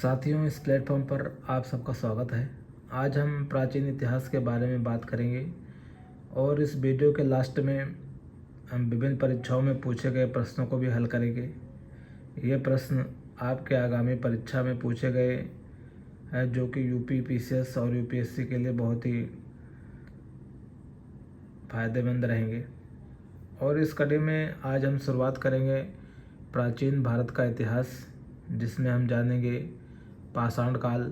साथियों, इस प्लेटफॉर्म पर आप सबका स्वागत है। आज हम प्राचीन इतिहास के बारे में बात करेंगे और इस वीडियो के लास्ट में हम विभिन्न परीक्षाओं में पूछे गए प्रश्नों को भी हल करेंगे। ये प्रश्न आपके आगामी परीक्षा में पूछे गए हैं, जो कि यूपी पीसीएस और यूपीएससी के लिए बहुत ही फायदेमंद रहेंगे। और इस कड़ी में आज हम शुरुआत करेंगे प्राचीन भारत का इतिहास, जिसमें हम जानेंगे पाषाण काल,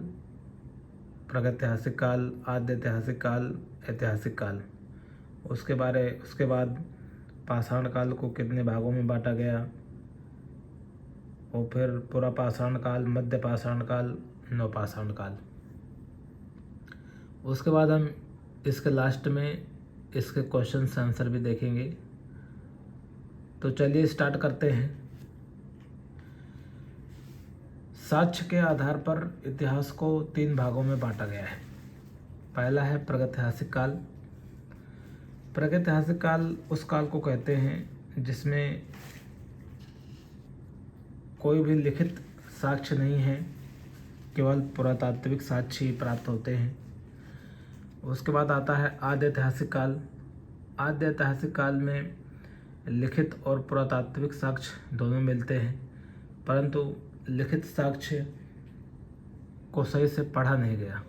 प्रागैतिहासिक काल, आद्य ऐतिहासिक काल, ऐतिहासिक काल। उसके बाद पाषाण काल को कितने भागों में बांटा गया, और फिर पूरा पाषाण काल, मध्य पाषाण काल, नवपाषाण काल। उसके बाद हम इसके लास्ट में इसके क्वेश्चन आंसर भी देखेंगे। तो चलिए स्टार्ट करते हैं। साक्ष्य के आधार पर इतिहास को 3 भागों में बांटा गया है। पहला है प्रागैतिहासिक काल। प्रागैतिहासिक काल उस काल को कहते हैं जिसमें कोई भी लिखित साक्ष्य नहीं है, केवल पुरातात्विक साक्ष्य ही प्राप्त होते हैं। उसके बाद आता है आद्य ऐतिहासिक काल। आद्य ऐतिहासिक काल में लिखित और पुरातात्विक साक्ष्य दोनों मिलते हैं, परंतु लिखित साक्ष्य को सही से पढ़ा नहीं गया,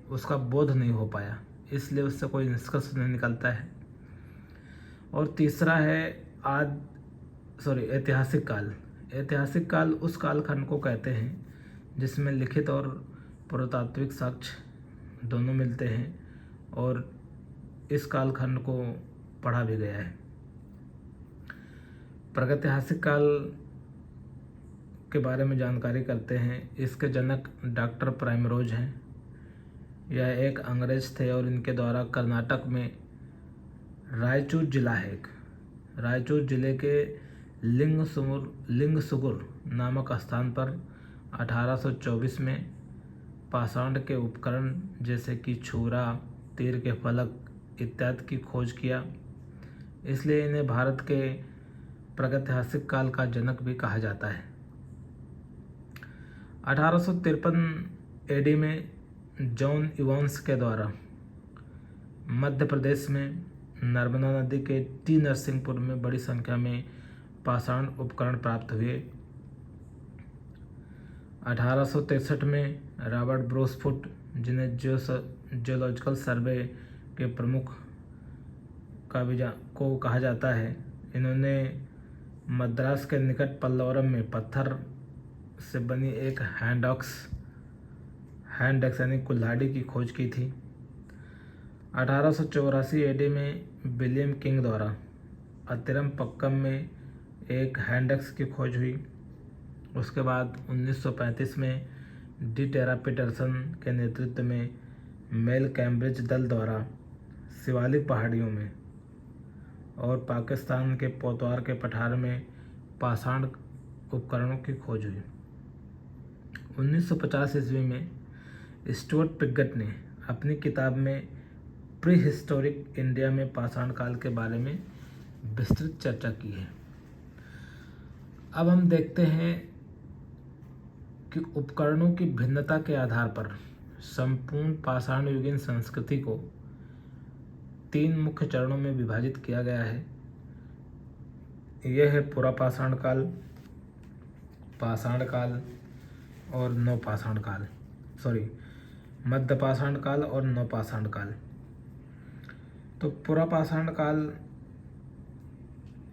उसका बोध नहीं हो पाया, इसलिए उससे कोई निष्कर्ष नहीं निकलता है। और तीसरा है ऐतिहासिक काल। ऐतिहासिक काल उस कालखंड को कहते हैं जिसमें लिखित और पुरातात्विक साक्ष्य दोनों मिलते हैं और इस कालखंड को पढ़ा भी गया है। प्रागैतिहासिक काल के बारे में जानकारी करते हैं। इसके जनक डॉक्टर प्राइमरोज हैं। यह एक अंग्रेज थे और इनके द्वारा कर्नाटक में रायचूर जिला है, रायचूर जिले के लिंगसुगुर नामक स्थान पर 1824 में पाषाण के उपकरण जैसे कि छुरा, तीर के फलक इत्यादि की खोज किया, इसलिए इन्हें भारत के प्रागैतिहासिक काल का जनक भी कहा जाता है। 1853 एडी में जॉन इवांस के द्वारा मध्य प्रदेश में नर्मदा नदी के टी नरसिंहपुर में बड़ी संख्या में पाषाण उपकरण प्राप्त हुए। 1863 में रॉबर्ट ब्रोसफुट, जिन्हें जियोलॉजिकल सर्वे के प्रमुख को कहा जाता है, इन्होंने मद्रास के निकट पल्लवरम में पत्थर से बनी एक हैंड एक्स यानी कुल्हाड़ी की खोज की थी। 1884 एडी में विलियम किंग द्वारा अतिरम पक्कम में एक हैंड एक्स की खोज हुई। उसके बाद 1935 में डी टेरा पीटरसन के नेतृत्व में मेल कैम्ब्रिज दल द्वारा शिवालिक पहाड़ियों में और पाकिस्तान के पोतवार के पठार में पाषाण उपकरणों की खोज हुई। 1950 ईस्वी में स्टुअर्ट पिगट ने अपनी किताब में प्री हिस्टोरिक इंडिया में पाषाण काल के बारे में विस्तृत चर्चा की है। अब हम देखते हैं कि उपकरणों की भिन्नता के आधार पर संपूर्ण पाषाण युगीन संस्कृति को 3 मुख्य चरणों में विभाजित किया गया है। यह है पुरा पाषाण काल, पाषाण काल और नवपाषाण काल, मध्य पाषाण काल और नवपाषाण काल। तो पुरा पाषाण काल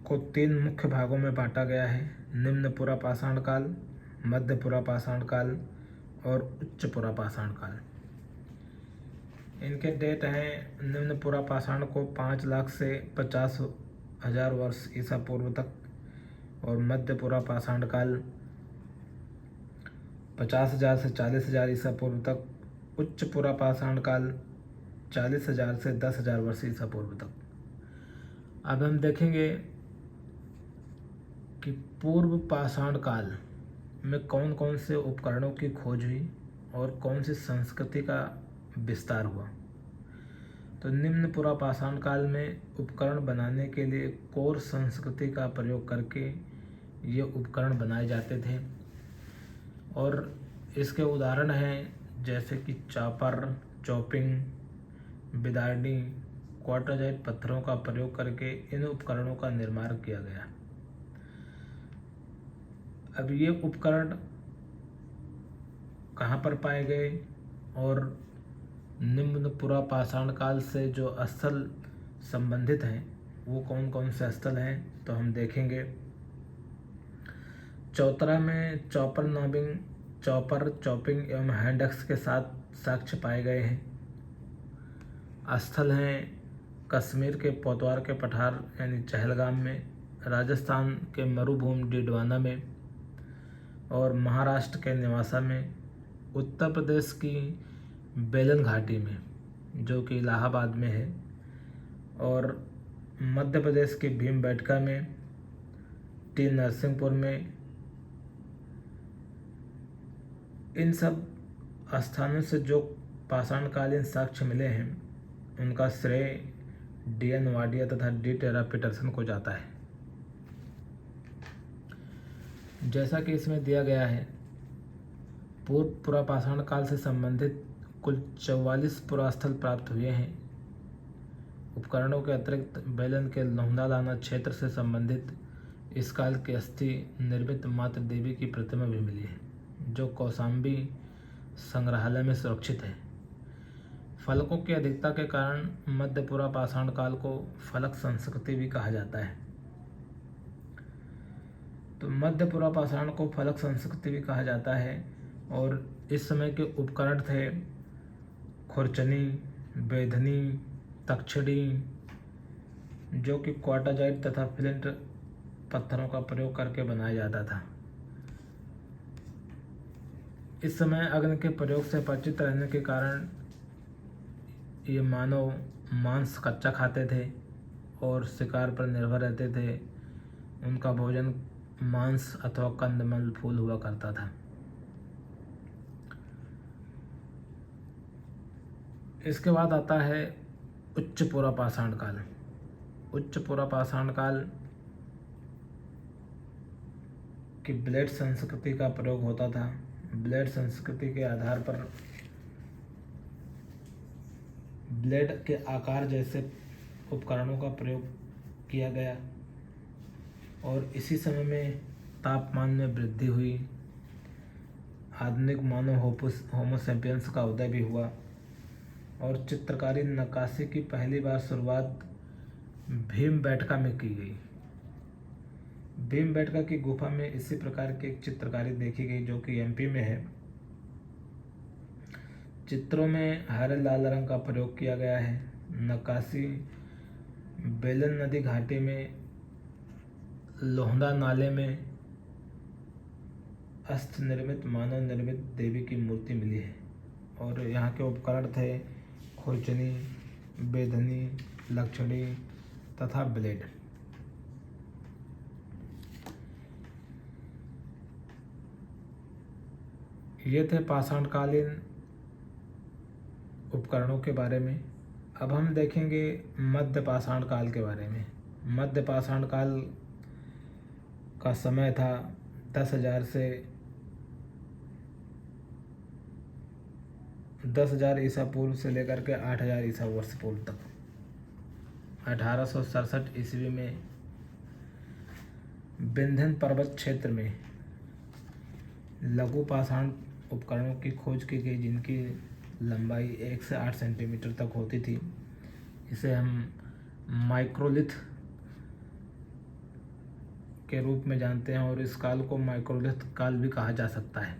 को 3 मुख्य भागों में बांटा गया है: निम्न पुरा पाषाण काल, मध्य पुरा पाषाण काल और उच्च पुरा पाषाण काल। इनके डेट हैं: निम्न पुरा पाषाण को 5 लाख से 50,000 वर्ष ईसा पूर्व तक, और मध्य पुरा पाषाण काल 50,000 से 40,000 ईसा पूर्व तक, उच्च पुरा पाषाण काल 40,000 से 10,000 वर्ष ईसा पूर्व तक। अब हम देखेंगे कि पूर्व पाषाण काल में कौन कौन से उपकरणों की खोज हुई और कौन सी संस्कृति का विस्तार हुआ। तो निम्न पुरा पाषाण काल में उपकरण बनाने के लिए कोर संस्कृति का प्रयोग करके ये उपकरण बनाए जाते थे, और इसके उदाहरण हैं जैसे कि चॉपर, चॉपिंग, बिदारनी, क्वार्टरजाइट पत्थरों का प्रयोग करके इन उपकरणों का निर्माण किया गया। अब ये उपकरण कहाँ पर पाए गए और निम्न पुरापाषाण काल से जो स्थल संबंधित हैं वो कौन कौन से स्थल हैं तो हम देखेंगे। चौतरा में चॉपर नॉबिंग, चॉपर, चॉपिंग एवं हैंड एक्स के साथ साक्ष्य पाए गए हैं। स्थल हैं कश्मीर के पोतवार के पठार यानी चहलगाम में, राजस्थान के मरुभूमि डिडवाना में और महाराष्ट्र के निवासा में, उत्तर प्रदेश की बेलन घाटी में जो कि इलाहाबाद में है और मध्य प्रदेश के भीमबेटका में, टी नरसिंहपुर में। इन सब स्थानों से जो पाषाणकालीन साक्ष्य मिले हैं उनका श्रेय डी.एन. वाडिया तथा डी. टेरा पीटरसन को जाता है। जैसा कि इसमें दिया गया है, पूर्व पुरापाषाण काल से संबंधित कुल 44 पुरास्थल प्राप्त हुए हैं। उपकरणों के अतिरिक्त बेलन के लोहंदालाना क्षेत्र से संबंधित इस काल की अस्थि निर्मित मातृ देवी की प्रतिमा भी मिली है जो कौशाम्बी संग्रहालय में सुरक्षित है। फलकों की अधिकता के कारण मध्य पुरापाषाण काल को फलक संस्कृति भी कहा जाता है। तो मध्य पुरापाषाण को फलक संस्कृति भी कहा जाता है और इस समय के उपकरण थे खुरचनी, बेधनी, तक्षड़ी जो कि क्वार्टरजाइट तथा फ्लिंट पत्थरों का प्रयोग करके बनाया जाता था। इस समय अग्नि के प्रयोग से परिचित रहने के कारण ये मानव मांस कच्चा खाते थे और शिकार पर निर्भर रहते थे। उनका भोजन मांस अथवा कंदमूल फूल हुआ करता था। इसके बाद आता है उच्च पुरापाषाण काल। उच्च पुरापाषाण काल की ब्लेड संस्कृति का प्रयोग होता था। ब्लेड संस्कृति के आधार पर ब्लेड के आकार जैसे उपकरणों का प्रयोग किया गया और इसी समय में तापमान में वृद्धि हुई। आधुनिक मानव होमो सैपियंस का उदय भी हुआ और चित्रकारी नक्काशी की पहली बार शुरुआत भीमबेटका में की गई। भीमबेटका की गुफा में इसी प्रकार की एक चित्रकारी देखी गई जो कि एमपी में है। चित्रों में हरे लाल रंग का प्रयोग किया गया है। नक्काशी बेलन नदी घाटी में लोहंदा नाले में अस्त निर्मित मानव निर्मित देवी की मूर्ति मिली है और यहाँ के उपकरण थे खुरचनी, बेधनी, लक्षणी तथा ब्लेड। ये थे पाषाणकालीन उपकरणों के बारे में। अब हम देखेंगे मध्य पाषाण काल के बारे में। मध्य पाषाण काल का समय था 10,000 से 10,000 ईसा पूर्व से लेकर के 8,000 ईसा वर्ष पूर्व तक। 1867 ईस्वी में विंध्य पर्वत क्षेत्र में लघु पाषाण उपकरणों की खोज की गई जिनकी लंबाई 1 से 8 सेंटीमीटर तक होती थी। इसे हम माइक्रोलिथ के रूप में जानते हैं और इस काल को माइक्रोलिथ काल भी कहा जा सकता है।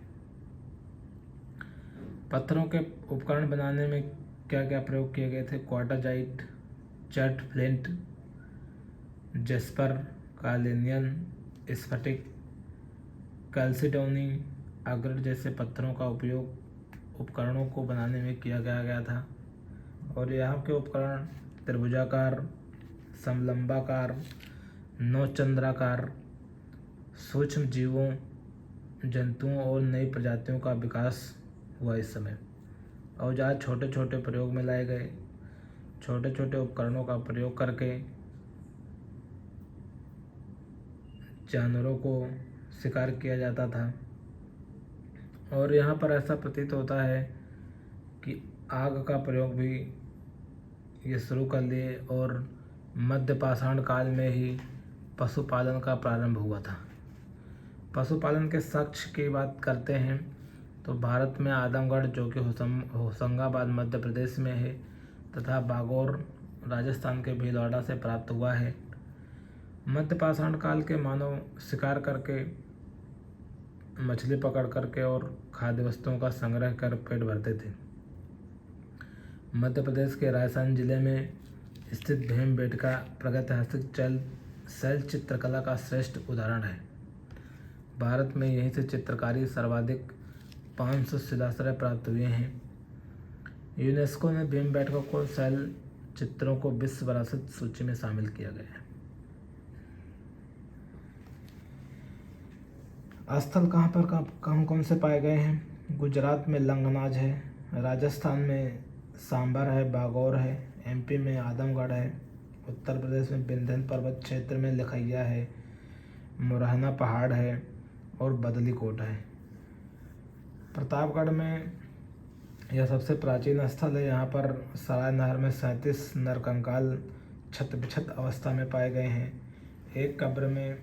पत्थरों के उपकरण बनाने में क्या क्या प्रयोग किए गए थे? क्वार्टरजाइट, चट, फ्लिंट, जेस्पर, कालेनियन, स्फटिक, कैल्सिडोनी, अग्रट जैसे पत्थरों का उपयोग उपकरणों को बनाने में किया गया था और यहाँ के उपकरण त्रिभुजाकार, समलंबाकार, नौचंद्राकार, सूक्ष्म जीवों, जंतुओं और नई प्रजातियों का विकास हुआ। इस समय औजार छोटे छोटे प्रयोग में लाए गए। छोटे छोटे उपकरणों का प्रयोग करके जानवरों को शिकार किया जाता था और यहाँ पर ऐसा प्रतीत होता है कि आग का प्रयोग भी ये शुरू कर लिए और मध्य पाषाण काल में ही पशुपालन का प्रारंभ हुआ था। पशुपालन के साक्ष्य की बात करते हैं तो भारत में आदमगढ़, जो कि होशंगाबाद मध्य प्रदेश में है, तथा बागौर राजस्थान के भीलवाड़ा से प्राप्त हुआ है। मध्य पाषाण काल के मानव शिकार करके, मछली पकड़ करके और खाद्य वस्तुओं का संग्रह कर पेट भरते थे। मध्य प्रदेश के राजस्थान जिले में स्थित भीमबेटका प्रागैतिहासिक शैल चित्रकला का श्रेष्ठ उदाहरण है। भारत में यहीं से चित्रकारी सर्वाधिक 500 शिलाश्रय प्राप्त हुए हैं। यूनेस्को ने भीमबेटका को शैल चित्रों को विश्व विरासत सूची में शामिल किया गया है। स्थल कहाँ कौन से पाए गए हैं? गुजरात में लंगनाज है, राजस्थान में सांबर है, बागौर है, एमपी में आदमगढ़ है, उत्तर प्रदेश में विंध्य पर्वत क्षेत्र में लखैया है, मुरहना पहाड़ है और बदली कोट है। प्रतापगढ़ में यह सबसे प्राचीन स्थल है। यहाँ पर सराय नहर में 37 नरकंकाल छत बिछत अवस्था में पाए गए हैं। एक कब्र में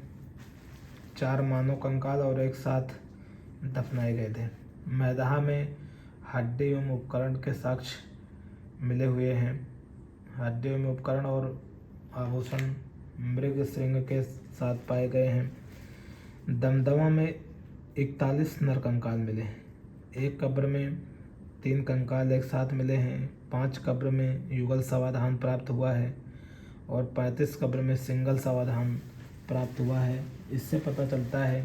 4 मानव कंकाल और एक साथ दफनाए गए थे। मैदाहा में हड्डी एवं उपकरण के साक्ष्य मिले हुए हैं। हड्डी एवं उपकरण और आभूषण मृग श्रृंग के साथ पाए गए हैं। दमदमा में 41 नरकंकाल मिले। एक कब्र में 3 कंकाल एक साथ मिले हैं। 5 कब्र में युगल समाधान प्राप्त हुआ है और 35 कब्र में सिंगल समाधान प्राप्त हुआ है। इससे पता चलता है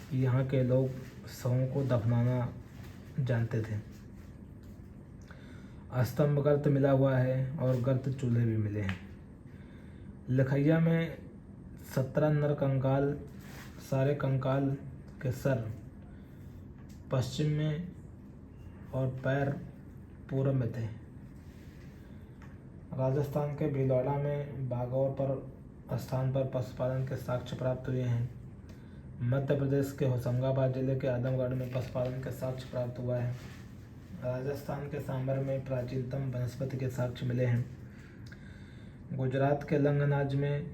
कि यहाँ के लोग शवों को दफनाना जानते थे। स्तंभ गर्त मिला हुआ है और गर्त चूल्हे भी मिले हैं। लखैया में 17 नर कंकाल, सारे कंकाल के सर पश्चिम में और पैर पूर्व में थे। राजस्थान के भीलवाड़ा में बागौर पर स्थान पर पशुपालन के साक्ष्य प्राप्त हुए हैं। मध्य प्रदेश के होशंगाबाद जिले के आदमगढ़ में पशुपालन के साक्ष्य प्राप्त हुआ है। राजस्थान के सांबर में प्राचीनतम वनस्पति के साक्ष्य मिले हैं। गुजरात के लंगनाज में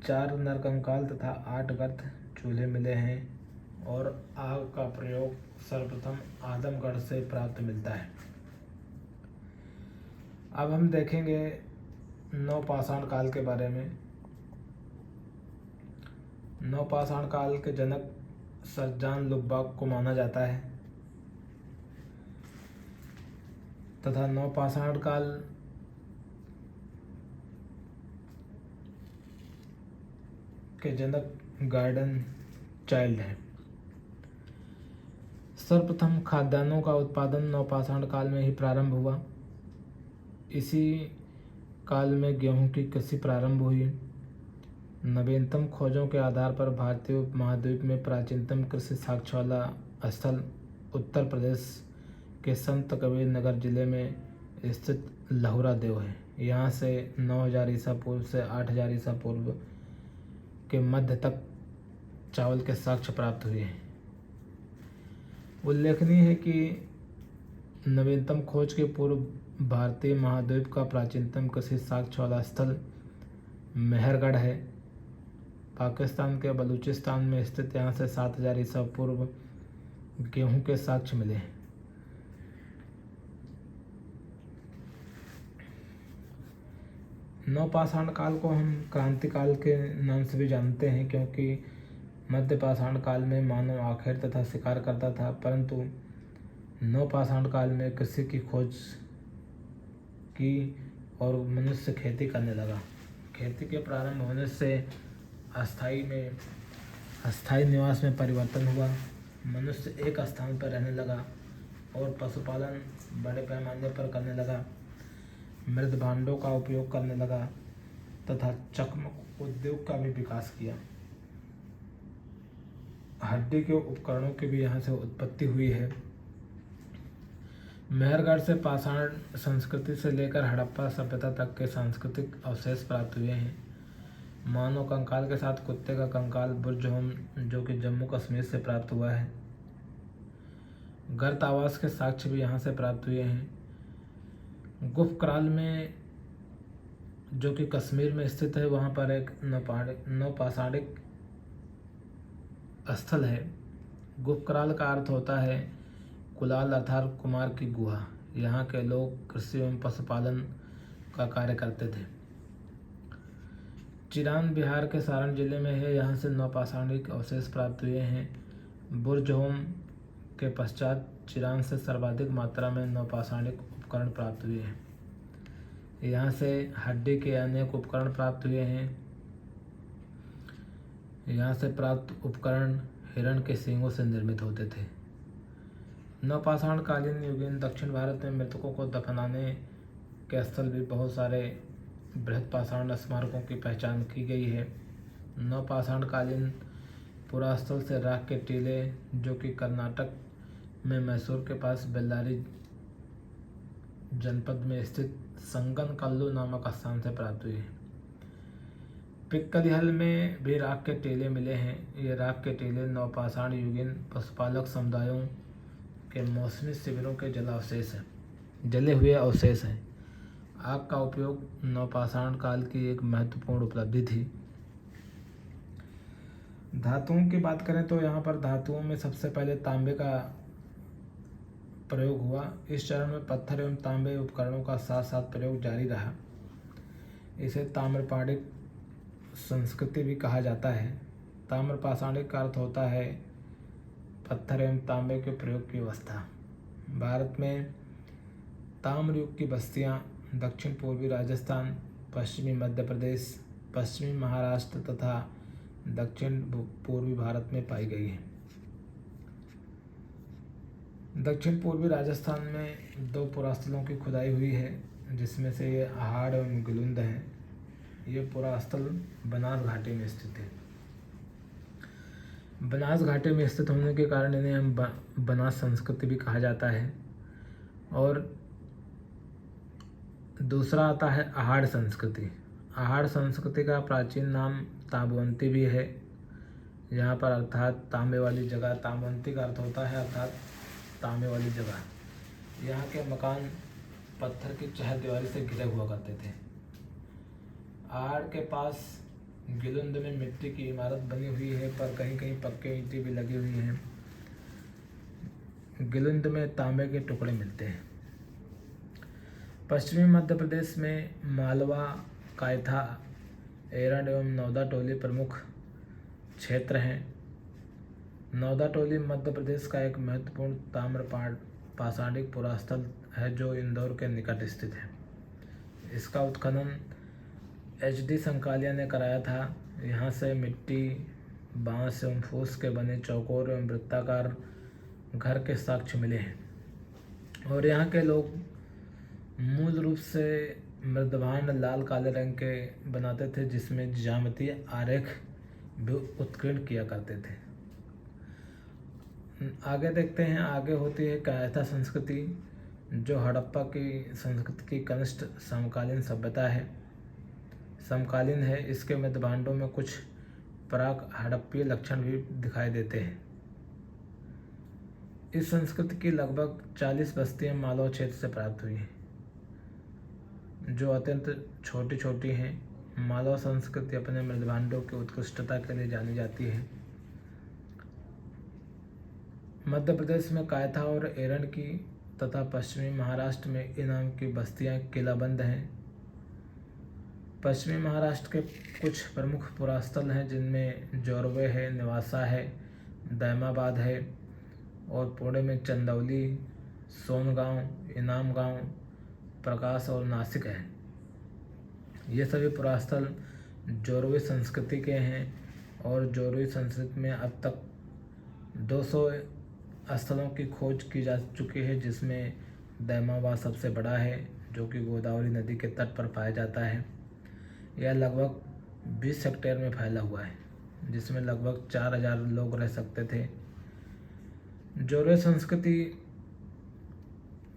4 नरकंकाल तथा 8 गर्त चूल्हे मिले हैं और आग का प्रयोग सर्वप्रथम आदमगढ़ से प्राप्त मिलता है। अब हम देखेंगे नवपाषाण काल के बारे में। नवपाषाण काल के जनक सर लुब्बाक को माना जाता है तथा नवपाषाण काल के जनक गार्डन चाइल्ड है। सर्वप्रथम खाद्यान्नों का उत्पादन नवपाषाण काल में ही प्रारंभ हुआ। इसी काल में गेहूं की कृषि प्रारंभ हुई। नवीनतम खोजों के आधार पर भारतीय उपमहाद्वीप में प्राचीनतम कृषि साक्ष्य वाला स्थल उत्तर प्रदेश के संत कबीर नगर जिले में स्थित लहुरा देव है। यहाँ से 9000 ईसा पूर्व से 8000 ईसा पूर्व के मध्य तक चावल के साक्ष्य प्राप्त हुए हैं। उल्लेखनीय है कि नवीनतम खोज के पूर्व भारतीय महाद्वीप का प्राचीनतम कृषि साक्ष्य वाला स्थल मेहरगढ़ है। पाकिस्तान के बलूचिस्तान में स्थित यहाँ से 7000 ईसा पूर्व गेहूं के साक्ष्य मिले हैं। नवपाषाण काल को हम क्रांति काल के नाम से भी जानते हैं, क्योंकि मध्य पाषाण काल में मानव आखेर तथा शिकार करता था, परंतु नवपाषाण काल में कृषि की खोज की और मनुष्य खेती करने लगा। खेती के प्रारंभ होने से अस्थायी निवास में परिवर्तन हुआ। मनुष्य एक स्थान पर रहने लगा और पशुपालन बड़े पैमाने पर करने लगा। मृद भांडों का उपयोग करने लगा तथा चर्म उद्योग का भी विकास किया। हड्डी के उपकरणों की भी यहाँ से उत्पत्ति हुई है। मेहरगढ़ से पाषाण संस्कृति से लेकर हड़प्पा सभ्यता तक के सांस्कृतिक अवशेष प्राप्त हुए हैं। मानव कंकाल के साथ कुत्ते का कंकाल बुर्जहोम, जो कि जम्मू कश्मीर से प्राप्त हुआ है। गर्त आवास के साक्ष्य भी यहाँ से प्राप्त हुए हैं। गुफकराल में, जो कि कश्मीर में स्थित है, वहाँ पर एक नौपाषाणिक स्थल है। गुफकराल का अर्थ होता है कुलाल अर्थात कुमार की गुहा। यहाँ के लोग कृषि एवं पशुपालन का कार्य करते थे। चिरान बिहार के सारण जिले में है। यहाँ से नौपाषाणिक अवशेष प्राप्त हुए हैं। बुरजहोम के पश्चात चिरान से सर्वाधिक मात्रा में नौपाषाणिक उपकरण प्राप्त हुए हैं। यहाँ से हड्डी के अनेक उपकरण प्राप्त हुए हैं। यहाँ से प्राप्त उपकरण हिरण के सींगों से निर्मित होते थे। नवपाषाण कालीन युगीन दक्षिण भारत में मृतकों को दफनाने के स्थल भी बहुत सारे बृहद पाषाण स्मारकों की पहचान की गई है। नवपाषाण कालीन पुरास्थल से राख के टीले, जो कि कर्नाटक में मैसूर के पास बेल्लारी जनपद में स्थित संगन कल्लू नामक स्थान से प्राप्त हुई है। पिक्कलिहल में भी राख के टीले मिले हैं। ये राख के टीले नवपाषाण युगीन पशुपालक समुदायों के मौसमी शिविरों के जले हुए अवशेष हैं। आग का उपयोग नवपाषाण काल की एक महत्वपूर्ण उपलब्धि थी। धातुओं की बात करें तो यहाँ पर धातुओं में सबसे पहले तांबे का प्रयोग हुआ। इस चरण में पत्थर एवं तांबे उपकरणों का साथ साथ प्रयोग जारी रहा। इसे ताम्रपाणिक संस्कृति भी कहा जाता है। ताम्रपाषाणिक का अर्थ होता है पत्थर एवं तांबे के प्रयोग की अवस्था। भारत में ताम्र युग की बस्तियां दक्षिण पूर्वी राजस्थान, पश्चिमी मध्य प्रदेश, पश्चिमी महाराष्ट्र तथा दक्षिण पूर्वी भारत में पाई गई है। दक्षिण पूर्वी राजस्थान में 2 पुरास्थलों की खुदाई हुई है, जिसमें से ये अहाड़ एवं गिलुंद हैं। ये पुरास्थल बनास घाटी में स्थित है। बनास घाटी में स्थित होने के कारण इन्हें हम बनास संस्कृति भी कहा जाता है। और दूसरा आता है अहाड़ संस्कृति। अहाड़ संस्कृति का प्राचीन नाम ताबवंती भी है। यहाँ पर अर्थात तांबे वाली जगह, ताबवंती का अर्थ होता है अर्थात तांबे वाली जगह। यहाँ के मकान पत्थर की चहारदीवारी से घिरे हुआ करते थे। आड़ के पास गिलुंद में मिट्टी की इमारत बनी हुई है, पर कहीं कहीं पक्के ईंटें भी लगी हुई हैं। गिलुंद में तांबे के टुकड़े मिलते हैं। पश्चिमी मध्य प्रदेश में मालवा, कायथा, एरंड एवं नौदा टोली प्रमुख क्षेत्र हैं। नौदा टोली मध्य प्रदेश का एक महत्वपूर्ण ताम्रपाषाणिक पुरास्थल है, जो इंदौर के निकट स्थित है। इसका उत्खनन HD संकालिया ने कराया था। यहाँ से मिट्टी, बांस एवं फूस के बने चौकोर एवं वृत्ताकार घर के साक्ष्य मिले हैं। और यहाँ के लोग मूल रूप से मृदभांड लाल काले रंग के बनाते थे, जिसमें ज्यामितीय आरेख भी उत्कीर्ण किया करते थे। आगे देखते हैं। आगे होती है कायथा संस्कृति, जो हड़प्पा की संस्कृति की कनिष्ठ समकालीन सभ्यता है, समकालीन है। इसके मृदभांडों में कुछ प्राक हड़प्पीय लक्षण भी दिखाई देते हैं। इस संस्कृति की लगभग 40 बस्तियां मालवा क्षेत्र से प्राप्त हुई हैं, जो अत्यंत छोटी छोटी हैं। मालवा संस्कृति अपने मृदभांडों की उत्कृष्टता के लिए जानी जाती है। मध्य प्रदेश में कायथा और एरंड की तथा पश्चिमी महाराष्ट्र में इनाम की बस्तियां किलाबंद हैं। पश्चिमी महाराष्ट्र के कुछ प्रमुख पुरास्थल हैं, जिनमें जोरवे है, निवासा है, दैमाबाद है, और पुणे में चंदौली, सोनगांव, इनाम गांव, प्रकाश और नासिक है। ये सभी पुरास्थल जोरवी संस्कृति के हैं। और जोरवी संस्कृति में अब तक 200 स्थलों की खोज की जा चुकी है, जिसमें दैमाबाद सबसे बड़ा है, जो कि गोदावरी नदी के तट पर पाया जाता है। यह लगभग 20 हेक्टेयर में फैला हुआ है, जिसमें लगभग 4000 लोग रह सकते थे। जोरवे संस्कृति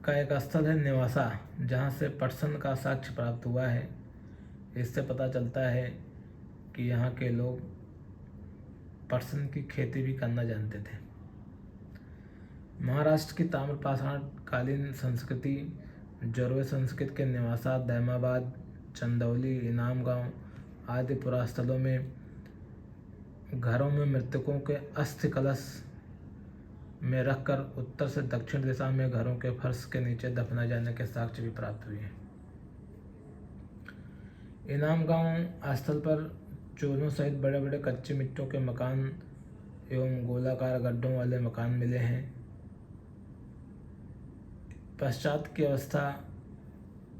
का एक स्थल है निवासा, जहाँ से पटसन का साक्ष्य प्राप्त हुआ है। इससे पता चलता है कि यहाँ के लोग पटसन की खेती भी करना जानते थे। महाराष्ट्र की ताम्रपाषाण कालीन संस्कृति जोरवे संस्कृत के निवासा दैमाबाद, चंदौली, इनाम गांव आदि पुरास्थलों में घरों में मृतकों के अस्थि कलश में रखकर उत्तर से दक्षिण दिशा में घरों के फर्श के नीचे दफनाए जाने के साक्ष्य भी प्राप्त हुए हैं। इनाम गांव स्थल पर चूल्हों सहित बड़े बड़े कच्ची मिट्टियों के मकान एवं गोलाकार गड्ढों वाले मकान मिले हैं। पश्चात की अवस्था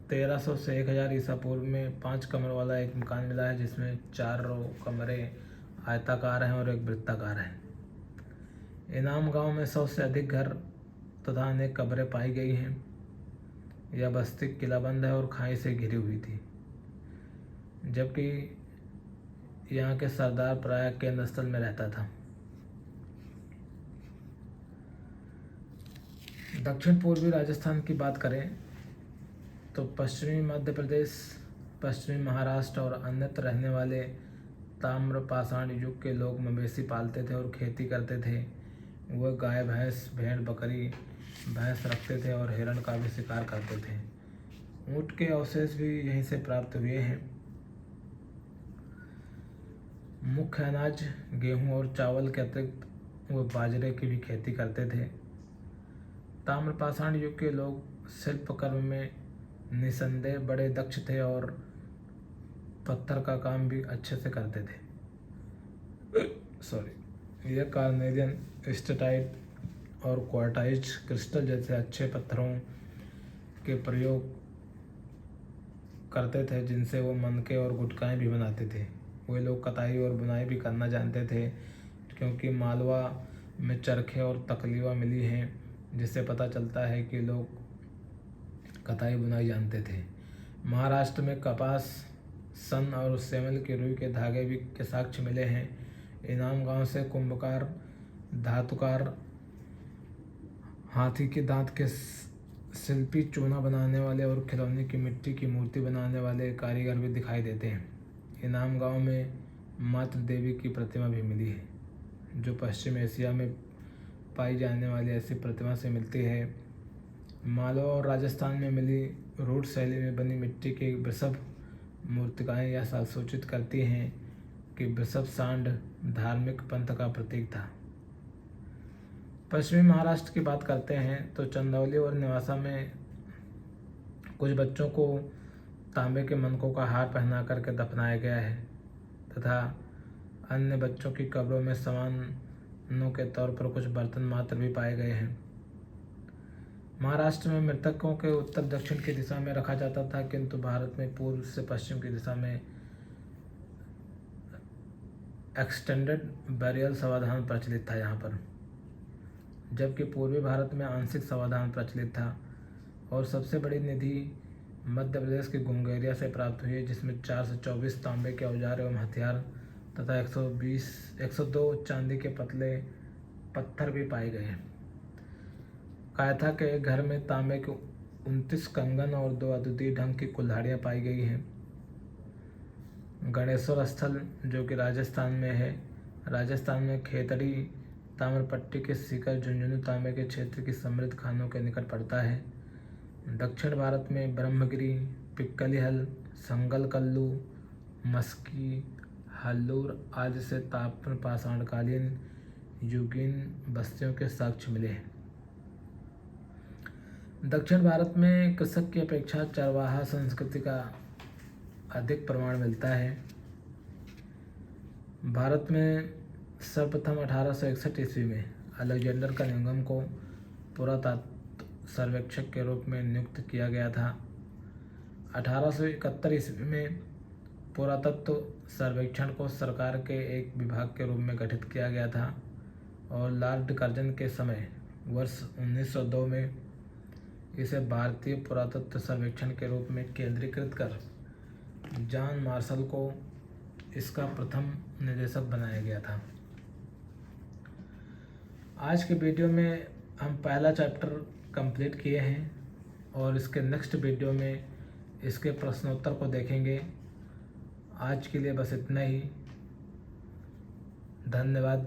1300 से 1000 ईसा पूर्व में 5 कमरों वाला एक मकान मिला है, जिसमें 4 कमरे आयताकार हैं और एक वृत्ताकार है। इनाम गांव में 100 से अधिक घर तथा अनेक कब्रें पाई गई हैं। यह बस्ती किलाबंद है और खाई से घिरी हुई थी, जबकि यहाँ के सरदार प्रायः केंद्र स्थल में रहता था। दक्षिण पूर्वी राजस्थान की बात करें तो पश्चिमी मध्य प्रदेश, पश्चिमी महाराष्ट्र और अन्यत्र रहने वाले ताम्रपाषाण युग के लोग मवेशी पालते थे और खेती करते थे। वह गाय, भैंस, भेड़, बकरी, भैंस रखते थे और हिरण का भी शिकार करते थे। ऊँट के अवशेष भी यहीं से प्राप्त हुए हैं। मुख्य अनाज गेहूँ और चावल के अतिरिक्त वह बाजरे की भी खेती करते थे। ताम्रपाषाण युग के लोग शिल्प कर्म में निसंदेह बड़े दक्ष थे और पत्थर का काम भी अच्छे से करते थे। यह कार्नेलियन, स्टेटाइट और क्वार्टाइज क्रिस्टल जैसे अच्छे पत्थरों के प्रयोग करते थे, जिनसे वो मनके और गुटकाएँ भी बनाते थे। वे लोग कताई और बुनाई भी करना जानते थे, क्योंकि मालवा में चरखे और तकलीवा मिली हैं, जिससे पता चलता है कि लोग कताई बुनाई जानते थे। महाराष्ट्र में कपास, सन और सेमल की रुई के धागे भी के साक्ष्य मिले हैं। इनाम गांव से कुंभकार, धातुकार, हाथी के दांत के शिल्पी, चूना बनाने वाले और खिलौने की मिट्टी की मूर्ति बनाने वाले कारीगर भी दिखाई देते हैं। इनाम गांव में मातृ देवी की प्रतिमा भी मिली है, जो पश्चिम एशिया में पाई जाने वाली ऐसी प्रतिमा से मिलती है। मालवा और राजस्थान में मिली रूढ़ शैली में बनी मिट्टी की वृषभ मूर्तिकाएँ यह सूचित करती हैं कि वृषभ सांड धार्मिक पंथ का प्रतीक था। पश्चिमी महाराष्ट्र की बात करते हैं तो चंदौली और निवासा में कुछ बच्चों को तांबे के मनकों का हार पहना करके दफनाया गया है तथा अन्य बच्चों की कब्रों में सामानों के तौर पर कुछ बर्तन मात्र भी पाए गए हैं। महाराष्ट्र में मृतकों के उत्तर दक्षिण की दिशा में रखा जाता था, किंतु भारत में पूर्व से पश्चिम की दिशा में एक्सटेंडेड बैरियल समाधान प्रचलित था यहाँ पर, जबकि पूर्वी भारत में आंशिक समाधान प्रचलित था। और सबसे बड़ी निधि मध्य प्रदेश के गुंगेरिया से प्राप्त हुई है, जिसमें 4 से 24 तांबे के औजार एवं हथियार तथा 102 चांदी के पतले पत्थर भी पाए गए हैं। कायथा के एक घर में तांबे के 29 कंगन और 2 अद्वितीय ढंग की कुल्हाड़ियाँ पाई गई हैं। गणेश्वर स्थल, जो कि राजस्थान में है, राजस्थान में खेतड़ी ताम्रपट्टी के सीकर झुंझुनू तांबे के क्षेत्र की समृद्ध खानों के निकट पड़ता है। दक्षिण भारत में ब्रह्मगिरी, पिक्कलीहल, संगलकल्लू, मस्की, हल्लूर आदि से ताम्रपाषाणकालीन युगीन बस्तियों के साक्ष्य मिले हैं। दक्षिण भारत में कृषक की अपेक्षा चरवाहा संस्कृति का अधिक प्रमाण मिलता है। भारत में सर्वप्रथम 1861 ईस्वी में अलेक्जेंडर कनिंघम को पुरातत्व सर्वेक्षक के रूप में नियुक्त किया गया था। 1871 ईस्वी में पुरातत्व सर्वेक्षण को सरकार के एक विभाग के रूप में गठित किया गया था और लॉर्ड कर्जन के समय वर्ष 1902 में इसे भारतीय पुरातत्व सर्वेक्षण के रूप में केंद्रीकृत कर जॉन मार्शल को इसका प्रथम निदेशक बनाया गया था। आज के वीडियो में हम पहला चैप्टर कंप्लीट किए हैं और इसके नेक्स्ट वीडियो में इसके प्रश्नोत्तर को देखेंगे। आज के लिए बस इतना ही। धन्यवाद।